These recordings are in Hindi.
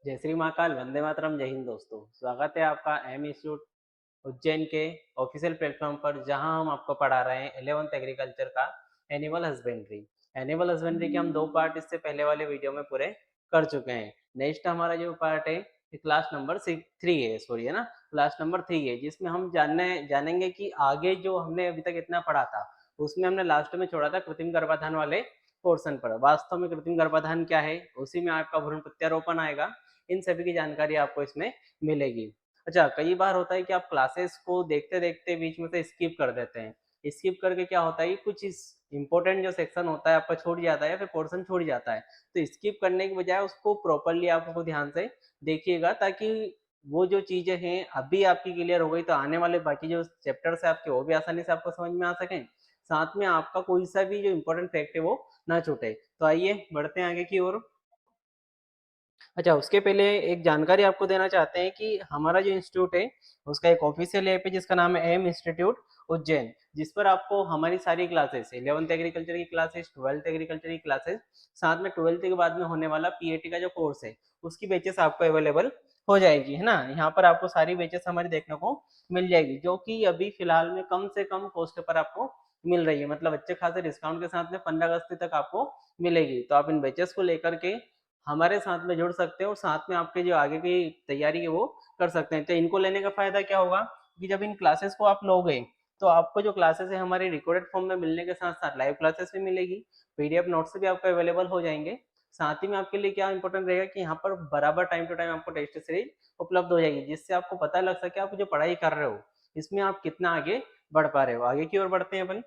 जय श्री महाकाल, वंदे मातरम, जय हिंद दोस्तों। स्वागत है आपका एम इंस्टीट्यूट उज्जैन के ऑफिशियल प्लेटफॉर्म पर, जहां हम आपको पढ़ा रहे हैं 11th एग्रीकल्चर का एनिमल हस्बेंड्री। एनिमल हस्बेंड्री के हम 2 पार्ट इससे पहले वाले वीडियो में पूरे कर चुके हैं। नेक्स्ट हमारा जो पार्ट है ये क्लास नंबर 3 है, सॉरी है ना, क्लास नंबर 3 है, जिसमें हम जानेंगे कि आगे जो हमने अभी तक इतना पढ़ा था उसमें हमने लास्ट में छोड़ा था कृत्रिम गर्भाधान वाले पोर्शन पर। वास्तव में कृत्रिम गर्भाधान क्या है, उसी में आपका भ्रूण प्रत्यारोपण आएगा। इन सभी की जानकारी आपको इसमें मिलेगी। अच्छा, कई बार होता है कि आप क्लासेस को देखते देखते बीच में से स्किप कर देते हैं। स्किप करके क्या होता है कि कुछ इस इंपॉर्टेंट जो सेक्शन होता है आपका छूट जाता है या फिर पोर्शन छूट जाता है। तो स्किप करने की बजाय उसको प्रॉपरली आपको ध्यान से देखिएगा, ताकि वो जो चीजें हैं अभी आपकी क्लियर हो गई तो आने वाले बाकी जो चैप्टर्स है आपके वो भी आसानी से आपको समझ में आ सकें। साथ में आपका कोई सा भी जो इम्पोर्टेंट फैक्ट है वो ना छूटे। तो आइए बढ़ते हैं आगे की ओर। अच्छा, उसके पहले एक जानकारी आपको देना चाहते हैं कि हमारा जो इंस्टीट्यूट है उसका एक ऑफिशियल ऐप है जिसका नाम है एम इंस्टीट्यूट उज्जैन, जिस पर आपको हमारी सारी क्लासेस 11th एग्रीकल्चर की क्लासेस, 12th एग्रीकल्चर की क्लासेस, साथ में 12th के बाद में होने वाला पीएटी का जो कोर्स है उसकी बैचेस आपको अवेलेबल हो जाएगी, है ना। यहाँ पर आपको सारी बैचेस हमारी देखने को मिल जाएगी, जो कि अभी फिलहाल में कम से कम कॉस्ट पर आपको मिल रही है। मतलब अच्छे खासे डिस्काउंट के साथ में 15 अगस्त तक आपको मिलेगी। तो आप इन बैचेस को लेकर के हमारे साथ में जुड़ सकते हैं और साथ में आपके जो आगे की तैयारी है वो कर सकते हैं। तो इनको लेने का फायदा क्या होगा कि जब इन क्लासेस को आप लोगे तो आपको जो क्लासेस है हमारे रिकॉर्डेड फॉर्म में मिलने के साथ साथ लाइव क्लासेस भी मिलेगी, पीडीएफ नोट्स भी आपको अवेलेबल हो जाएंगे। साथ ही में आपके लिए क्या इंपॉर्टेंट रहेगा कि यहाँ पर बराबर टाइम टू टाइम आपको टेस्ट सीरीज उपलब्ध हो जाएगी, जिससे आपको पता लग सके आप जो पढ़ाई कर रहे हो इसमें आप कितना आगे बढ़ पा रहे हो। आगे की ओर बढ़ते हैं अपन।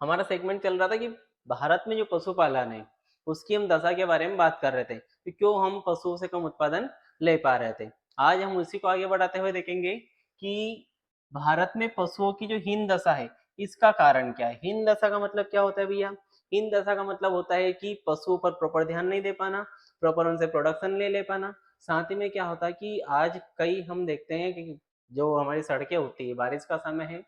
हमारा सेगमेंट चल रहा था कि भारत में जो पशुपालन है उसकी हम दशा के बारे में बात कर रहे थे कि क्यों हम पशुओं से कम उत्पादन ले पा रहे थे। आज हम उसी को आगे बढ़ाते हुए देखेंगे कि भारत में पशुओं की जो हीन दशा है इसका कारण क्या है। हीन दशा का मतलब क्या होता है भैया? हीन दशा का मतलब होता है कि पशुओं पर प्रॉपर ध्यान नहीं दे पाना, प्रॉपर उनसे प्रोडक्शन ले ले पाना। साथ ही में क्या होता है कि आज कई हम देखते हैं कि जो हमारी सड़कें होती है, बारिश का समय है,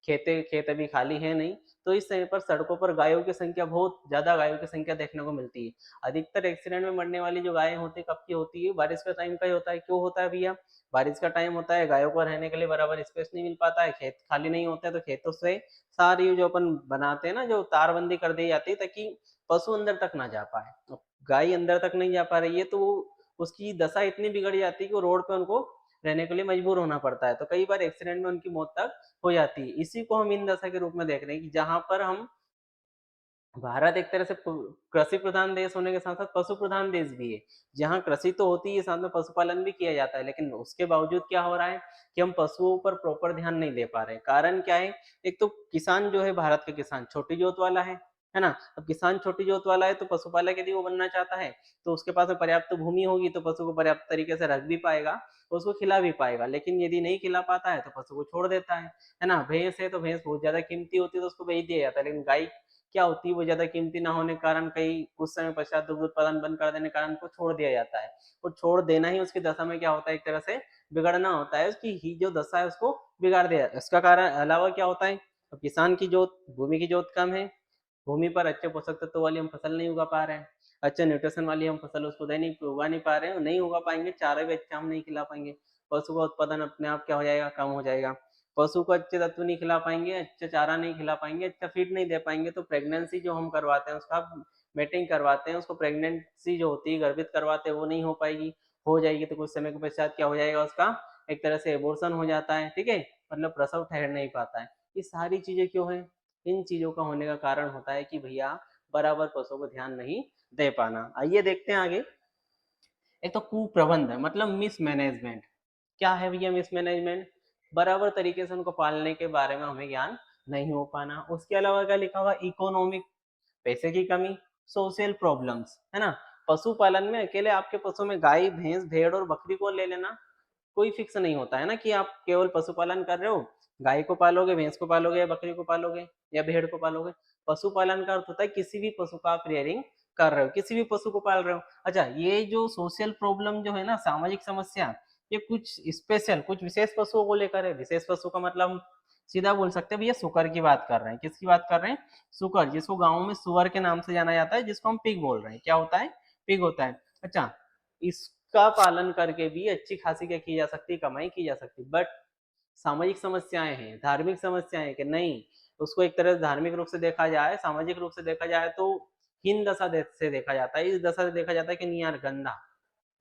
खेते खेत अभी खाली है नहीं, तो इस समय पर सड़कों पर गायों की संख्या, बहुत ज्यादा गायों की संख्या देखने को मिलती है। अधिकतर एक्सीडेंट में मरने वाली जो गायें होती है कब की होती है? बारिश का टाइम का ही होता है। क्यों होता है भैया? बारिश का टाइम होता है, गायों को रहने के लिए बराबर स्पेस नहीं मिल पाता है, खेत खाली नहीं होते हैं, तो खेतों से सारी जो अपन बनाते हैं ना, जो तारबंदी कर दी जाती है ताकि पशु अंदर तक ना जा पाए। अब गाय अंदर तक नहीं जा पा रही है तो उसकी दशा इतनी बिगड़ जाती है कि वो रोड पे उनको रहने के लिए मजबूर होना पड़ता है। तो कई बार एक्सीडेंट में उनकी मौत तक हो जाती है। इसी को हम इन दशा के रूप में देख रहे हैं कि जहां पर हम, भारत एक तरह से कृषि प्रधान देश होने के साथ साथ पशु प्रधान देश भी है, जहाँ कृषि तो होती है साथ में पशुपालन भी किया जाता है, लेकिन उसके बावजूद क्या हो रहा है कि हम पशुओं पर प्रॉपर ध्यान नहीं दे पा रहे हैं। कारण क्या है? एक तो किसान जो है, भारत का किसान छोटी जोत वाला है ना। अब किसान छोटी जोत वाला है तो पशुपालक यदि वो बनना चाहता है तो उसके पास में पर्याप्त भूमि होगी तो पशु को पर्याप्त तरीके से रख भी पाएगा, उसको खिला भी पाएगा। लेकिन यदि नहीं खिला पाता है तो पशु को छोड़ देता है ना। भैंस है तो भैंस बहुत ज्यादा कीमती होती है तो उसको बेच दिया जाता है, लेकिन गाय क्या होती है वो ज्यादा कीमती ना होने के कारण कई कुछ समय पश्चात दुग्ध उत्पादन बंद कर देने के कारण को छोड़ दिया जाता है। और छोड़ देना ही उसकी दशा में क्या होता है, एक तरह से बिगड़ना होता है, उसकी ही जो दशा है उसको बिगाड़ दिया। इसका कारण अलावा क्या होता है? अब किसान की जोत, भूमि की जोत कम है, भूमि पर अच्छे पोषक तत्व वाली हम फसल नहीं उगा पा रहे हैं, अच्छे न्यूट्रिशन वाली हम फसल उसको दे नहीं उगा नहीं पा रहे हैं, नहीं उगा पाएंगे, चारा भी अच्छा हम नहीं खिला पाएंगे, पशु का उत्पादन अपने आप क्या हो जाएगा, कम हो जाएगा। पशु को अच्छे तत्व नहीं खिला पाएंगे, अच्छा चारा नहीं खिला पाएंगे, अच्छा फीड नहीं दे पाएंगे, तो प्रेगनेंसी जो हम करवाते हैं उसका मेटिंग करवाते हैं, उसको प्रेगनेंसी जो होती है गर्भित करवाते हैं वो नहीं हो पाएगी। हो जाएगी तो कुछ समय के पश्चात क्या हो जाएगा, उसका एक तरह से एबोर्शन हो जाता है, ठीक है, मतलब प्रसव ठहर नहीं पाता है। ये सारी चीजें क्यों है? इन चीजों का होने का कारण होता है कि भैया बराबर पशुओं को ध्यान नहीं दे पाना। आइए देखते हैं आगे। एक तो कुप्रबंध है, मतलब मिसमैनेजमेंट। क्या है भैया मिसमैनेजमेंट? बराबर तरीके से उनको पालने के बारे में हमें ज्ञान नहीं हो पाना। उसके अलावा क्या लिखा हुआ? इकोनॉमिक, पैसे की कमी, सोशल प्रॉब्लम्स, है ना। पशुपालन में अकेले आपके पशु में गाय, भैंस, भेड़ और बकरी को ले लेना कोई फिक्स नहीं होता है ना कि आप केवल पशुपालन कर रहे हो, गाय को पालोगे, भैंस को पालोगे या बकरी को पालोगे या भेड़ को पालोगे। पशुपालन का अर्थ होता है किसी भी पशु का आप रियरिंग कर रहे हो, किसी भी पशु को पाल रहे हो। अच्छा, ये जो सोशल प्रॉब्लम जो है ना, सामाजिक समस्या, ये कुछ स्पेशल, कुछ विशेष पशुओं को लेकर है। विशेष पशु का मतलब सीधा बोल सकते हैं भैया सुकर की बात कर रहे हैं। किसकी बात कर रहे हैं? सुकर, जिसको गाँव में सुअर के नाम से जाना जाता है, जिसको हम पिग बोल रहे हैं। क्या होता है? पिग होता है। अच्छा, इसका पालन करके भी अच्छी खासी क्या की जा सकती है? कमाई की जा सकती है। बट सामाजिक समस्याएं हैं, धार्मिक समस्याएं कि नहीं, उसको एक तरह से धार्मिक रूप से देखा जाए, सामाजिक रूप से देखा जाए तो हीन दशा से देखा जाता है। इस दशा से देखा जाता है कि नहीं यार गंदा,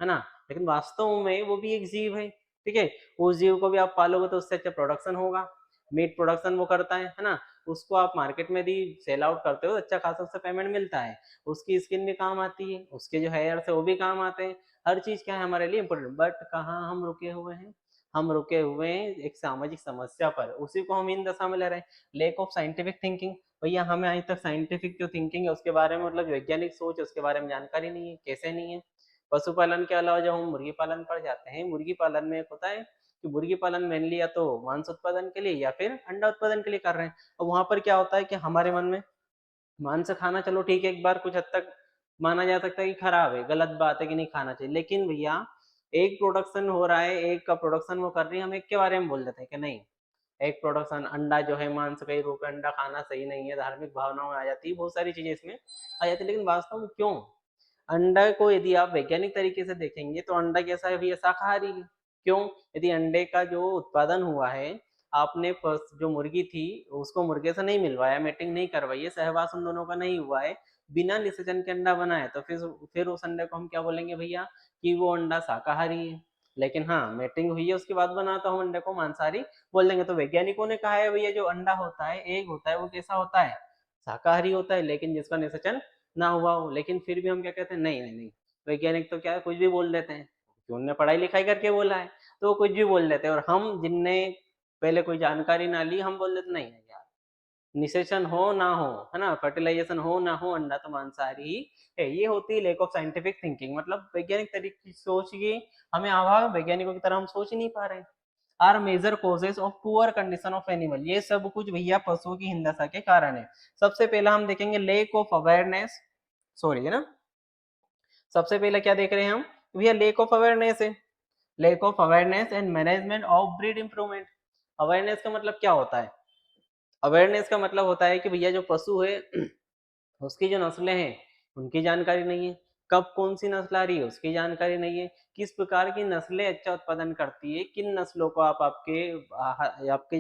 है ना? लेकिन वास्तव में वो भी एक जीव है, ठीक है? उस जीव को भी आप पालोगे तो उससे अच्छा प्रोडक्शन होगा। मीट प्रोडक्शन वो करता है ना? उसको आप मार्केट में यदि सेल आउट करते हो, अच्छा खासा उससे पेमेंट मिलता है। उसकी स्किन भी काम आती है, उसके जो हेयर है वो भी काम आते हैं। हर चीज क्या है हमारे लिए इम्पोर्टेंट। बट कहाँ हम रुके हुए हैं? हम रुके हुए हैं एक सामाजिक समस्या पर, उसी को हम इन दशा में ले रहे हैं, लेक ऑफ साइंटिफिक थिंकिंग। भैया हमें आज तक साइंटिफिक जो थिंकिंग है उसके बारे में, मतलब वैज्ञानिक सोच है उसके बारे में जानकारी नहीं है। कैसे नहीं है? पशुपालन के अलावा जब हम मुर्गी पालन पर जाते हैं, मुर्गी पालन में होता है कि मुर्गी पालन मेनली या तो मांस उत्पादन के लिए या फिर अंडा उत्पादन के लिए कर रहे हैं। और वहां पर क्या होता है कि हमारे मन में मांस खाना चलो ठीक है, एक बार कुछ हद तक माना जा सकता है कि खराब है, गलत बात है कि नहीं खाना चाहिए। लेकिन भैया एक प्रोडक्शन हो रहा है, एक का प्रोडक्शन वो कर रही है, हम एक के बारे में बोल देते हैं कि नहीं, एक प्रोडक्शन अंडा जो है मांस के रूप में अंडा खाना सही नहीं है, धार्मिक भावनाओं में आ जाती है, बहुत सारी चीजें इसमें आ जाती है। लेकिन वास्तव में क्यों? अंडा को यदि आप वैज्ञानिक तरीके से देखेंगे तो अंडा कैसा है भैया? शाकाहारी है। क्यों? यदि अंडे का जो उत्पादन हुआ है, आपने जो मुर्गी थी उसको मुर्गे से नहीं मिलवाया, मेटिंग नहीं करवाई है, सहवास उन दोनों का नहीं हुआ है, बिना निषेचन के अंडा बना है, तो फिर उस अंडे को हम क्या बोलेंगे भैया? कि वो अंडा शाकाहारी है। लेकिन हाँ, मेटिंग हुई है उसके बाद बना तो हम अंडे को मांसाहारी बोल देंगे। तो वैज्ञानिकों ने कहा है भैया जो अंडा होता है, एग होता है, वो कैसा होता है? शाकाहारी होता है, लेकिन जिसका निषेचन ना हुआ हो। लेकिन फिर भी हम क्या कहते हैं? नहीं नहीं नहीं, वैज्ञानिक तो क्या है, कुछ भी बोल देते हैं, क्योंकि उनने पढ़ाई लिखाई करके बोला है, तो वो कुछ भी बोल देते हैं। और हम जिनने पहले कोई जानकारी ना ली, हम बोल देते नहीं नहीं यार, निषेचन हो ना हो, है ना, फर्टिलाइजेशन हो ना हो, अंडा तो मांसाहारी ही है। ये होती है लेक ऑफ साइंटिफिक थिंकिंग, मतलब वैज्ञानिक तरीके की सोच की हमें अभाव, वैज्ञानिकों की तरह हम सोच ही नहीं पा रहे। Are major causes of poor condition of animal, ये सब कुछ भैया पशुओं की हिंदशा के कारण है। सबसे पहला हम देखेंगे लेक ऑफ अवेयरनेस, सॉरी है ना, सबसे पहले क्या देख रहे हैं हम? भैया लेक ऑफ अवेयरनेस है। Lake of awareness and management of breed improvement. Awareness का मतलब क्या होता है? अवेयरनेस का मतलब होता है कि भैया जो पशु है उसकी जो नस्लें हैं उनकी जानकारी नहीं है, कब कौन सी नस्ल आ रही है उसकी जानकारी नहीं है, किस प्रकार की नस्लें अच्छा उत्पादन करती है, किन नस्लों को आप आपके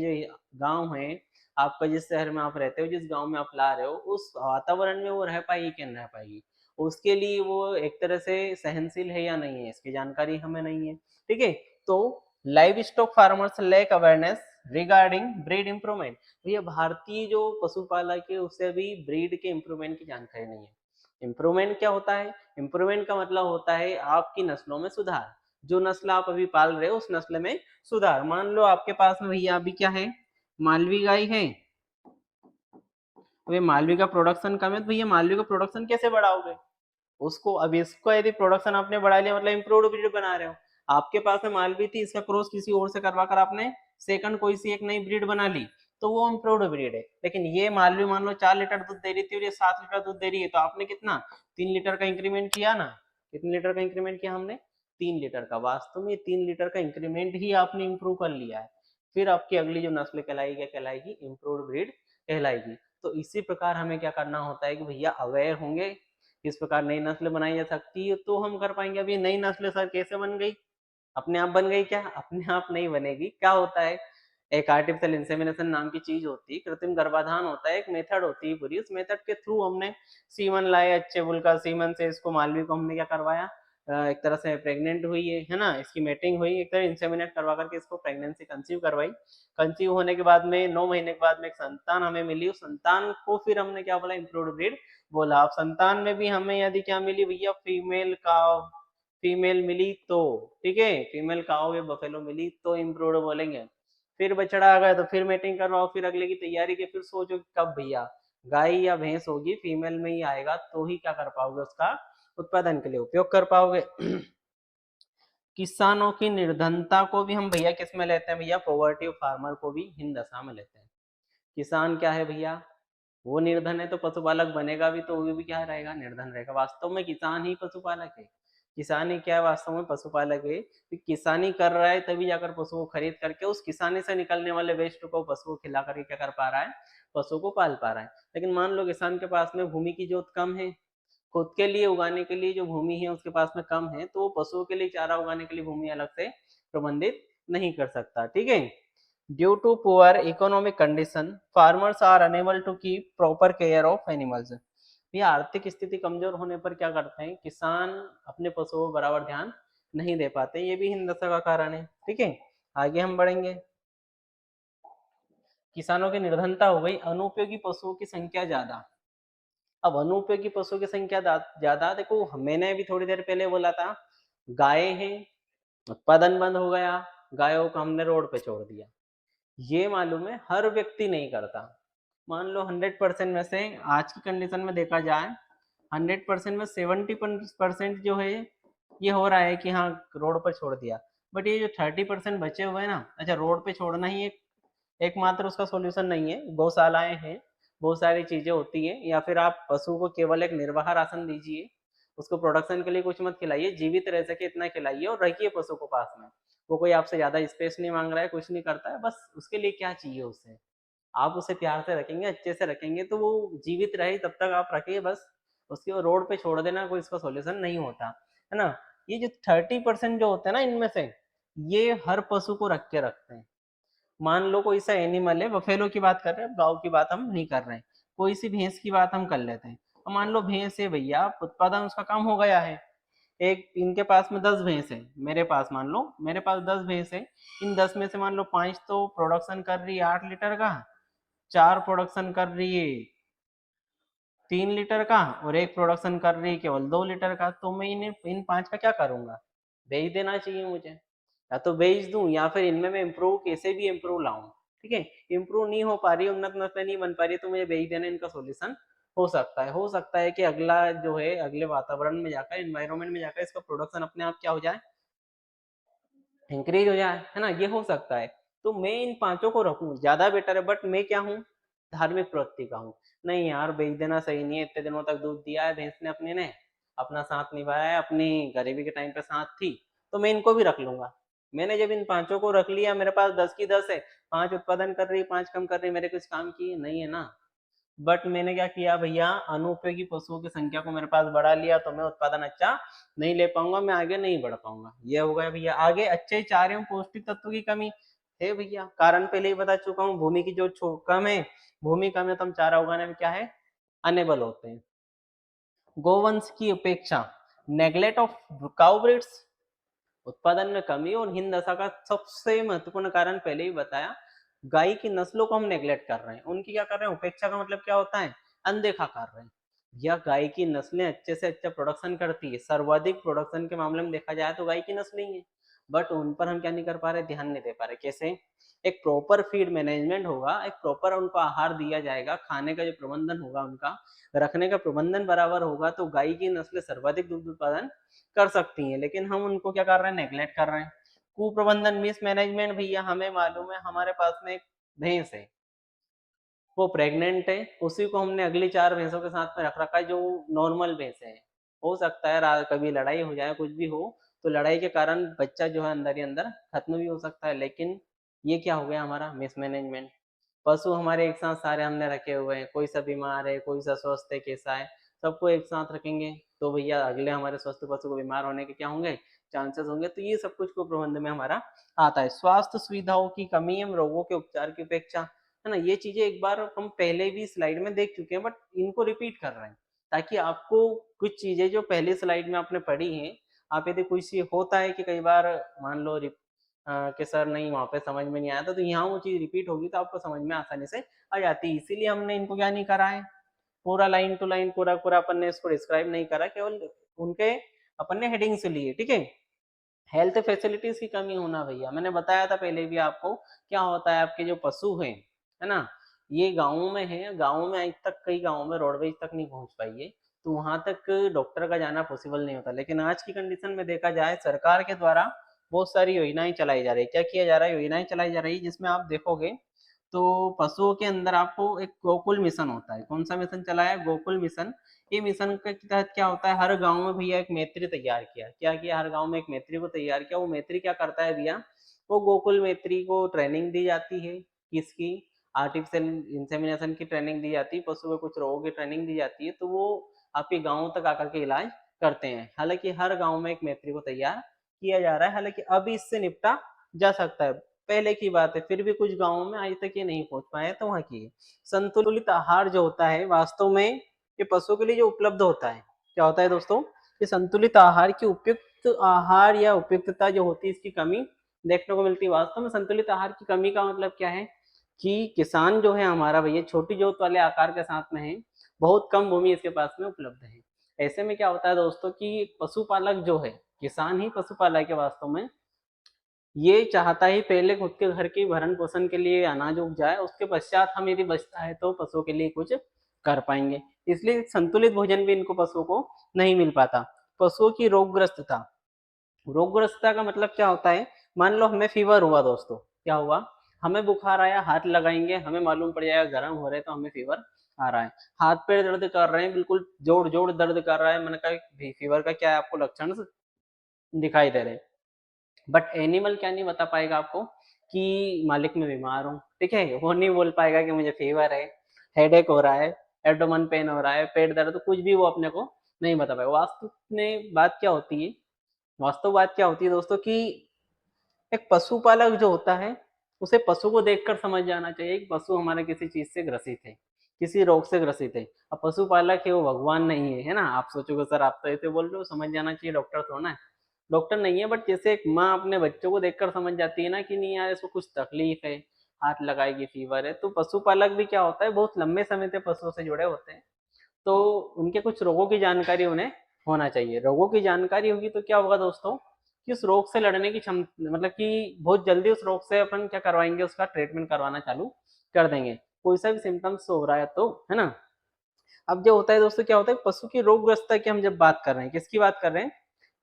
जो गांव है, आपका जिस शहर में आप रहते हो, जिस गांव में आप ला रहे हो, उस वातावरण में वो रह पाएगी कि नहीं रह पाएगी, उसके लिए वो एक तरह से सहनशील है या नहीं है, इसकी जानकारी हमें नहीं है। ठीक है, तो livestock farmers lack awareness regarding breed improvement. तो ये भारतीय जो पशुपालक है उससे अभी ब्रीड के इम्प्रूवमेंट की जानकारी नहीं है। इम्प्रूवमेंट क्या होता है? इम्प्रूवमेंट का मतलब होता है आपकी नस्लों में सुधार, जो नस्ल आप अभी पाल रहे हो उस नस्ल में सुधार। मान लो आपके पास में भैया अभी क्या है, मालवी गाय है, तो ये मालवी का प्रोडक्शन कम है, तो भैया मालवी का प्रोडक्शन कैसे बढ़ाओगे? उसको, अब इसको यदि प्रोडक्शन आपने बढ़ा लिया मतलब इम्प्रूव्ड ब्रीड बना रहे हो। आपके पास में मालवी थी, इसका क्रॉस किसी और से करवा कर आपने सेकंड कोई सी एक नई ब्रीड बना ली, तो वो इम्प्रूव्ड ब्रीड है। लेकिन ये मालवी मान लो 4 लीटर दूध दे रही थी और ये 7 लीटर दूध दे रही है, तो आपने कितना, 3 लीटर का इंक्रीमेंट किया ना? कितने लीटर का इंक्रीमेंट किया हमने? 3 लीटर का। वास्तव में 3 लीटर का इंक्रीमेंट ही आपने इम्प्रूव कर लिया है। फिर आपकी अगली जो नस्ल कहलाएगी क्या कहलाएगी? इम्प्रूव्ड ब्रीड कहलाएगी। तो इसी प्रकार हमें क्या करना होता है कि भैया अवेयर होंगे किस प्रकार नई नस्ल बनाई जा सकती है, तो हम कर पाएंगे। अभी नई नस्ल सर कैसे बन गई? अपने आप बन गई क्या? अपने आप नहीं बनेगी। क्या होता है, एक आर्टिफिशियल इंसेमिनेशन नाम की चीज होती है, कृत्रिम गर्भाधान होता है, एक मेथड होती है पूरी, उस मेथड के थ्रू हमने सीमन लाए, अच्छे बुल का सीमन से इसको मालवी को हमने क्या करवाया, एक तरह से प्रेग्नेंट हुई है ना, इसकी मेटिंग हुई, एक तरह इंसेमिनेट करवा करके इसको प्रेगनेंसी कंसीव करवाई। कंसीव होने के बाद में 9 महीने के बाद में एक संतान हमें मिली, उस संतान को फिर हमने क्या बोला? इम्प्रूव्ड ब्रीड बोला। अब संतान में भी हमें यदि क्या मिली भैया? फीमेल काव, फीमेल मिली तो, ठीक है, फीमेल काव या बफेलो मिली तो इम्प्रूव्ड बोलेंगे। फिर बछड़ा आ गया तो फिर मेटिंग करवाओ, फिर अगले की तैयारी के, फिर सोचो कब भैया गाय या भैंस होगी, फीमेल में ही आएगा तो ही क्या कर पाओगे, उसका उत्पादन के लिए उपयोग कर पाओगे। किसानों की निर्धनता को भी हम भैया किस में लेते हैं भैया? पॉवर्टी ऑफ फार्मर को भी हिन दशा में लेते हैं। किसान क्या है भैया? वो निर्धन है तो पशुपालक बनेगा भी तो वो भी क्या रहेगा? निर्धन रहेगा। वास्तव में किसान ही पशुपालक है। किसानी क्या है वास्तव में, पशुपालक है कि किसानी कर रहा है तभी जाकर पशु को खरीद करके उस किसानी से निकलने वाले वेस्ट को पशु को खिला करके क्या कर पा रहा है, पशु को पाल पा रहा है। लेकिन मान लो किसान के पास में भूमि की जोत कम है, खुद के लिए उगाने के लिए जो भूमि है उसके पास में कम है, तो वो पशुओं के लिए चारा उगाने के लिए भूमि अलग से प्रबंधित नहीं कर सकता। ठीक है। Due to poor economic condition farmers are unable to keep proper care of animals. ये आर्थिक स्थिति कमजोर होने पर क्या करते हैं किसान, अपने पशुओं पर बराबर ध्यान नहीं दे पाते, ये भी हीन दशा का कारण है। ठीक है, आगे हम बढ़ेंगे। किसानों की निर्धनता हो गई, अनुपयोगी पशुओं की संख्या ज्यादा। अब अनुपयोगी पशुओं की संख्या ज्यादा, देखो मैंने अभी थोड़ी देर पहले बोला था गाय है, उत्पादन बंद हो गया, गायों को हमने रोड पे छोड़ दिया। ये मालूम है हर व्यक्ति नहीं करता। मान लो 100% में से आज की कंडीशन में देखा जाए 100% में 70% जो है ये हो रहा है कि हाँ रोड पर छोड़ दिया। बट ये जो 30% बचे हुए हैं ना, अच्छा रोड पे छोड़ना ही एकमात्र उसका सॉल्यूशन नहीं है, गौशालाएं हैं, बहुत सारी चीजें होती है, या फिर आप पशु को केवल एक निर्वाह राशन दीजिए, उसको प्रोडक्शन के लिए कुछ मत खिलाइए, जीवित रह सके इतना खिलाइए और रखिए पशु को पास में। वो कोई आपसे ज्यादा स्पेस नहीं मांग रहा है, कुछ नहीं करता है, बस उसके लिए क्या चाहिए उसे, आप उसे प्यार से रखेंगे, अच्छे से रखेंगे तो वो जीवित रहे तब तक आप रखिए बस। उसके रोड पे छोड़ देना कोई इसका सॉल्यूशन नहीं होता है ना। ये जो 30% जो होते हैं ना इनमें से, ये हर पशु को रख के रखते हैं। मान लो कोई सा एनिमल है, बफेलो की बात कर रहे हैं, गाँव की बात हम नहीं कर रहे हैं, कोई सी भैंस की बात हम कर लेते हैं। अब मान लो भैंस है भैया, उत्पादन उसका कम हो गया है, एक इनके पास में 10 भैंस है, मेरे पास मान लो मेरे पास 10 भैंस है, इन 10 में से मान लो 5 तो प्रोडक्शन कर रही है 8 लीटर का, 4 प्रोडक्शन कर रही है 3 लीटर का, और एक प्रोडक्शन कर रही है केवल 2 लीटर का, तो मैं इन्हें इन 5 का क्या करूंगा, बेच देना चाहिए मुझे, या तो बेच दूं या फिर इनमें मैं इम्प्रूव कैसे भी इम्प्रूव लाऊं। ठीक है, इम्प्रूव नहीं हो पा रही, उन्नत नस्ल नहीं बन पा रही, तो मुझे बेच देना इनका सोल्यूशन हो सकता है कि अगला जो है अगले वातावरण में जाकर, एनवायरमेंट में जाकर इसका प्रोडक्शन अपने आप क्या हो जाए, इंक्रीज हो जाए, है ना, ये हो सकता है। तो मैं इन 5 को रखूं ज्यादा बेटर है, बट मैं क्या हूँ, धार्मिक प्रवृत्ति का हूँ, नहीं यार बेच देना सही नहीं है, इतने दिनों तक दूध दिया है भैंस ने अपने ने, अपना साथ निभाया है, अपनी गरीबी के टाइम पे साथ थी, तो मैं इनको भी रख लूंगा। मैंने जब इन 5 को रख लिया, मेरे पास 10 की 10 है, 5 उत्पादन कर रही, 5 कम कर रही, मेरे कुछ काम की नहीं है ना। बट मैंने क्या किया भैया, अनुपयोगी पशुओं की संख्या को मेरे पास बढ़ा लिया, तो मैं उत्पादन अच्छा नहीं ले पाऊंगा, मैं आगे नहीं बढ़ पाऊंगा। ये हो गया भैया। आगे अच्छे चारे एवं पौष्टिक तत्व की कमी है भैया, कारण पहले ही बता चुका हूँ, भूमि की जो कम है, भूमि कम है तो हम चारा उगाने में क्या है, अनेबल होते हैं। गोवंश की उपेक्षा, नेग्लेक्ट ऑफ काउ ब्रीड्स, उत्पादन में कमी और हीन दशा का सबसे महत्वपूर्ण कारण पहले ही बताया, गाय की नस्लों को हम नेग्लेक्ट कर रहे हैं, उनकी क्या कर रहे हैं, उपेक्षा का मतलब क्या होता है, अनदेखा कर रहे हैं। या गाय की नस्लें अच्छे से अच्छा प्रोडक्शन करती है, सर्वाधिक प्रोडक्शन के मामले में देखा जाए तो गाय की नस्लें ही है, बट उन पर हम क्या नहीं कर पा रहे, ध्यान नहीं दे पा रहे। कैसे, एक प्रॉपर फीड मैनेजमेंट होगा, एक प्रॉपर उनको आहार दिया जाएगा, खाने का जो प्रबंधन होगा, उनका रखने का प्रबंधन बराबर होगा, तो गाय की नस्लें सर्वाधिक दुग्ध उत्पादन कर सकती हैं। लेकिन हम उनको क्या कर रहे हैं, नेग्लेक्ट कर रहे हैं। कुप्रबंधन, मिस मैनेजमेंट भैया, हमें मालूम है हमारे पास में एक भैंस है, वो प्रेग्नेंट है, उसी को हमने अगली 4 भैंसों के साथ में रख रखा है जो नॉर्मल भैंस है। हो सकता है कभी लड़ाई हो जाए, कुछ भी हो, तो लड़ाई के कारण बच्चा जो है अंदर ही अंदर खत्म भी हो सकता है। लेकिन ये क्या हो गया हमारा मिसमैनेजमेंट। पशु हमारे एक साथ सारे हमने रखे हुए हैं, कोई सा बीमार है, कोई सा स्वस्थ है, कैसा है, सबको एक साथ रखेंगे तो भैया अगले हमारे स्वस्थ पशु को बीमार होने के क्या होंगे, चांसेस होंगे। तो ये सब कुछ को प्रबंध में हमारा आता है। स्वास्थ्य सुविधाओं की कमी एवं रोगों के उपचार की उपेक्षा, है ना, ये चीजें एक बार हम पहले भी स्लाइड में देख चुके हैं, बट इनको रिपीट कर रहे हैं ताकि आपको कुछ चीजें जो पहले स्लाइड में आपने पढ़ी हैं, आप यदि कुछ होता है कि कई बार मान लो कि सर नहीं वहां पे समझ में नहीं आया था, तो यहाँ वो चीज रिपीट होगी तो आपको समझ में आसानी से आ जाती है। इसीलिए हमने इनको क्या नहीं करा है, पूरा लाइन टू लाइन पूरा पूरा अपन ने इसको डिस्क्राइब नहीं करा, केवल उनके अपन ने हेडिंग से लिए। ठीक है। हेल्थ फैसिलिटीज की कमी होना भैया, मैंने बताया था पहले भी आपको, क्या होता है आपके जो पशु हैं, है ना, ये गाँवों में है, गाँवों में आज तक कई गाँवों में रोडवेज तक नहीं पहुंच पाई है, तो वहां तक डॉक्टर का जाना पॉसिबल नहीं होता। लेकिन आज की कंडीशन में देखा जाए सरकार के द्वारा बहुत सारी योजनाएं चलाई जा रही है। क्या किया जा रहा है, योजनाएं चलाई जा रही है, जिसमें आप देखोगे तो पशुओं के अंदर आपको एक गोकुल मिशन होता है। कौन सा मिशन चला है, गोकुल मिशन। ये मिशन के तहत क्या होता है, हर गांव में भैया एक मैत्री तैयार किया। क्या किया, हर गांव में एक मैत्री को तैयार किया। वो मैत्री क्या करता है भैया, वो गोकुल मैत्री को ट्रेनिंग दी जाती है, किसकी, आर्टिफिशियल इंसेमिनेशन की ट्रेनिंग दी जाती है, पशु के कुछ रोगों की ट्रेनिंग दी जाती है, तो वो आपके गाँव तक आकर के इलाज करते हैं। हालांकि हर गाँव में एक मैत्री को तैयार किया जा रहा है, हालांकि अब इससे निपटा जा सकता है, पहले की बात है, फिर भी कुछ गाँवों में आज तक ये नहीं पहुंच पाए, तो वहाँ की संतुलित आहार जो होता है वास्तव में ये पशुओं के लिए जो उपलब्ध होता है, क्या होता है दोस्तों, ये संतुलित आहार की उपयुक्त आहार या उपयुक्तता जो होती है इसकी कमी देखने को मिलती है। वास्तव में संतुलित आहार की कमी का मतलब क्या है कि किसान जो है हमारा भैया छोटी जोत वाले आकार के साथ में है, बहुत कम भूमि इसके पास में उपलब्ध है। ऐसे में क्या होता है दोस्तों कि पशुपालक जो है, किसान ही पशुपालक है वास्तव में, ये चाहता ही पहले खुद के घर की भरण पोषण के लिए अनाज उग जाए, उसके पश्चात हम यदि बचता है तो पशुओं के लिए कुछ कर पाएंगे। इसलिए संतुलित भोजन भी इनको पशुओं को नहीं मिल पाता। पशुओं की रोगग्रस्तता, रोगग्रस्तता का मतलब क्या होता है, मान लो हमें फीवर हुआ दोस्तों, क्या हुआ, हमें बुखार आया, हाथ लगाएंगे हमें मालूम पड़ जाएगा गर्म हो रहे तो हमें फीवर आ रहा है, हाथ पैर दर्द कर रहे हैं, बिल्कुल जोड़ जोड़ दर्द कर रहा है, मैंने कहा फीवर का क्या है, आपको लक्षण दिखाई दे रहे हैं। बट एनिमल क्या नहीं बता पाएगा आपको कि मालिक मैं बीमार हूँ, ठीक है, वो नहीं बोल पाएगा कि मुझे फीवर है, हेडेक हो रहा है, एब्डोमेन पेन हो रहा है, पेट दर्द, तो कुछ भी वो अपने को नहीं बता पाएगा। वास्तव में बात क्या होती है, वास्तव बात क्या होती है दोस्तों कि एक पशुपालक जो होता है उसे पशु को देखकर समझ जाना चाहिए कि पशु हमारे किसी चीज से ग्रसित है, किसी रोग से ग्रसित है। अब पशुपालक है वो भगवान नहीं है ना, आप सोचोगे सर आप तो ऐसे बोल रहे हो, समझ जाना चाहिए, डॉक्टर थोड़ा है, डॉक्टर नहीं है, बट जैसे एक माँ अपने बच्चों को देखकर समझ जाती है ना कि नहीं यार इसको कुछ तकलीफ है, हाथ लगाएगी फीवर है, तो पशुपालक भी क्या होता है बहुत लंबे समय से पशुओं से जुड़े होते हैं, तो उनके कुछ रोगों की जानकारी उन्हें होना चाहिए। रोगों की जानकारी होगी तो क्या होगा दोस्तों कि उस रोग से लड़ने की क्षमता, मतलब कि बहुत जल्दी उस रोग से अपन क्या करवाएंगे, उसका ट्रीटमेंट करवाना चालू कर देंगे, कोई सा भी सिम्टम्स हो रहा है तो, है ना। अब जो होता है दोस्तों क्या होता है, पशु की रोगग्रस्तता की हम जब बात कर रहे हैं, किसकी बात कर रहे हैं,